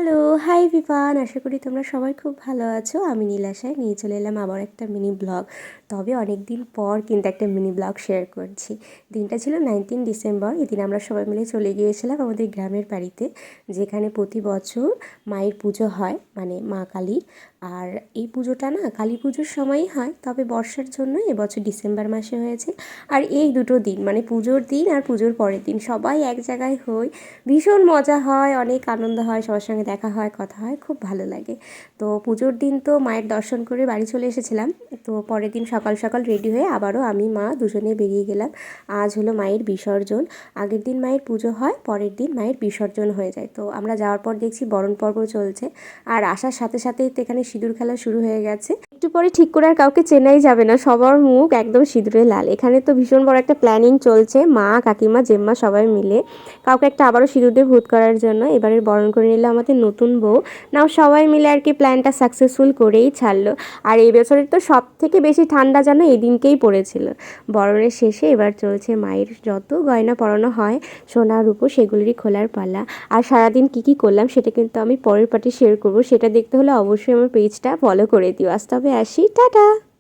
Hello, hi everyone. আশা করি তোমরা সবাই খুব ভালো আছো। আমি নীলাশায় নিয়ে চলে এলাম আবার একটা মিনি ব্লগ। তবে অনেক দিন পর কিন্তু একটা মিনি ব্লগ শেয়ার করছি। দিনটা ছিল 19 ডিসেম্বর। এদিন আমরা সবাই মিলে চলে গিয়েছিলাম আমাদের গ্রামের বাড়িতে, যেখানে প্রতি বছর মায়ের পুজো হয়, মানে মা কালীর। আর এই পুজোটা না কালী পুজোর সময়ই হয়, তবে বর্ষার জন্য এবছর ডিসেম্বর মাসে হয়েছে। আর এই দুটো দিন মানে পুজোর দিন আর পুজোর পরের দিন সবাই এক জায়গায় হই, ভীষণ মজা হয়, অনেক আনন্দ হয়, সবার সঙ্গে দেখা হয়, কথা হয়, খুব ভালো লাগে। তো পুজোর দিন তো মায়ের দর্শন করে বাড়ি চলে এসেছিলাম। তো পরের দিন সকাল সকাল রেডি হয়ে আবারও আমি মা দুজনে বেরিয়ে গেলাম। আজ হলো মায়ের বিসর্জন। আগের দিন মায়ের পুজো হয়, পরের দিন মায়ের বিসর্জন হয়ে যায়। তো আমরা যাওয়ার পর দেখছি বরণ পর্ব চলছে, আর আসার সাথে সাথেই তো এখানে সিঁদুর খেলা শুরু হয়ে গেছে। একটু পরে ঠিক করে আর কাউকে চেনাই যাবে না, সবার মুখ একদম সিঁদুরে লাল। এখানে তো ভীষণ বড় একটা প্ল্যানিং চলছে, মা কাকিমা জেম্মা সবাই মিলে কাউকে একটা আবারও সিঁদুর দিয়ে ভূত করার জন্য। এবারের বরণ করে নিল আমাদের নতুন বউ। নাও সবাই মিলে আর কি প্ল্যানটা সাকসেসফুল করেই ছাড়লো। আর এই বছরের তো সব থেকে বেশি ঠান্ডা যেন এই দিনকেই পড়েছিল। বরণের শেষে এবার চলছে মায়ের যত গয়না পরানো হয় সোনা রূপো, সেগুলোরই খোলার পালা। আর সারাদিন কী কী করলাম সেটা কিন্তু আমি পরের পার্টে শেয়ার করবো। সেটা দেখতে হলে অবশ্যই আমার পেজটা ফলো করে দিও। আজ তবে আসি, টাটা।